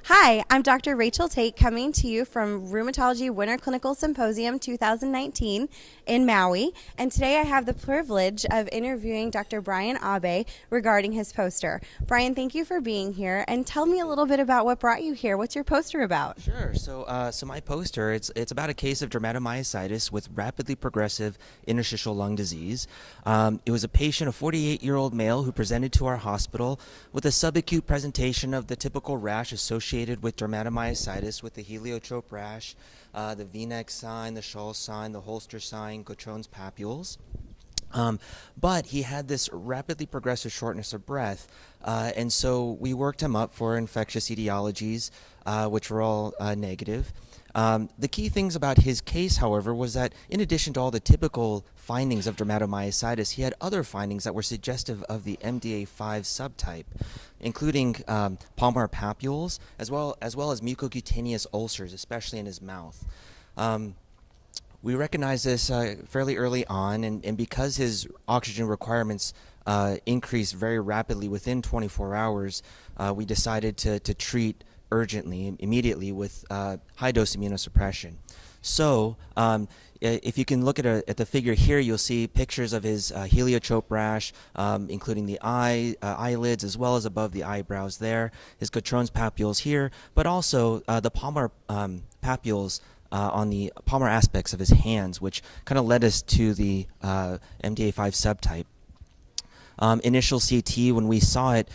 Hi, I'm Dr. Rachel Tate coming to you from Rheumatology Winter Clinical Symposium 2019 in Maui. And today I have the privilege of interviewing Dr. Brian Abe regarding his poster. Brian, thank you for being here. And tell me a little bit about what brought you here. What's your poster about? Sure. So my poster, it's about a case of dermatomyositis with rapidly progressive interstitial lung disease. It was a patient, a 48-year-old male, who presented to our hospital with a subacute presentation of the typical rash associated with dermatomyositis, with the heliotrope rash, the V-neck sign, the shawl sign, the holster sign, Gauchon's papules. But he had this rapidly progressive shortness of breath, and so we worked him up for infectious etiologies, which were all negative. The key things about his case, however, was that in addition to all the typical findings of dermatomyositis, he had other findings that were suggestive of the MDA5 subtype, including palmar papules, as well as mucocutaneous ulcers, especially in his mouth. We recognized this fairly early on, and because his oxygen requirements increased very rapidly within 24 hours, we decided to treat urgently, immediately, with high-dose immunosuppression. So if you can look at the figure here, you'll see pictures of his heliotrope rash, including the eyelids, as well as above the eyebrows there, his Gauchon's papules here, but also the palmar papules on the palmar aspects of his hands, which kind of led us to the MDA5 subtype. Initial CT, when we saw it,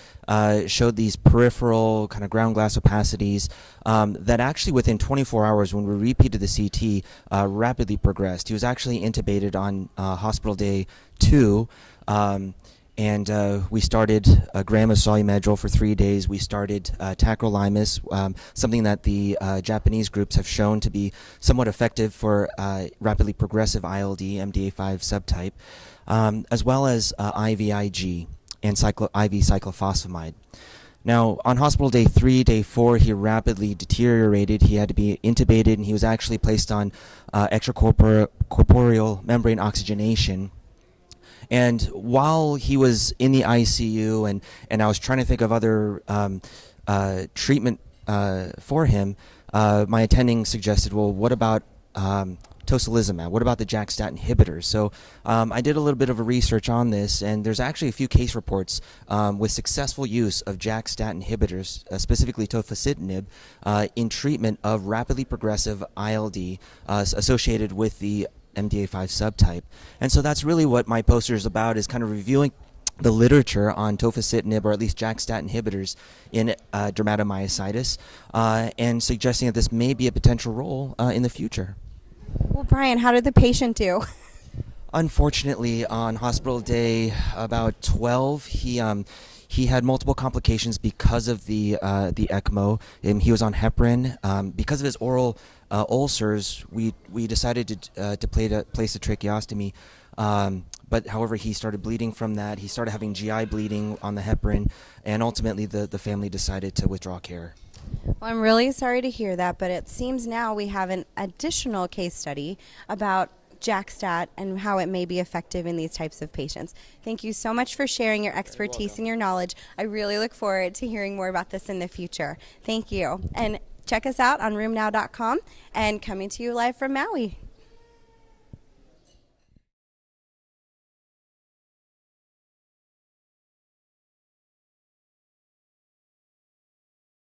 showed these peripheral kind of ground glass opacities that actually within 24 hours, when we repeated the CT, rapidly progressed. He was actually intubated on hospital day 2, and we started a gram of Solu-Medrol for 3 days. We started tacrolimus, something that the Japanese groups have shown to be somewhat effective for rapidly progressive ILD, MDA5 subtype, as well as IVIG and IV cyclophosphamide. Now, on hospital day 3, day 4, he rapidly deteriorated. He had to be intubated, and he was actually placed on extracorporeal membrane oxygenation. And while he was in the ICU, and I was trying to think of other treatment for him, my attending suggested, well, what about tocilizumab? What about the JAK-STAT inhibitors? So I did a little bit of a research on this, and there's actually a few case reports with successful use of JAK-STAT inhibitors, specifically tofacitinib, in treatment of rapidly progressive ILD associated with the MDA5 subtype. And so that's really what my poster is about, is kind of reviewing the literature on tofacitinib, or at least JAK-STAT inhibitors, in dermatomyositis, and suggesting that this may be a potential role in the future. Well, Brian, how did the patient do? Unfortunately, on hospital day about 12, he had multiple complications because of the ECMO. He was on heparin. Because of his oral ulcers, we decided to place a tracheostomy. But however, he started bleeding from that. He started having GI bleeding on the heparin, and ultimately the family decided to withdraw care. Well, I'm really sorry to hear that, but it seems now we have an additional case study about JAK-STAT and how it may be effective in these types of patients. Thank you so much for sharing your expertise and your knowledge. I really look forward to hearing more about this in the future. Thank you. And check us out on rheumnow.com and coming to you live from Maui.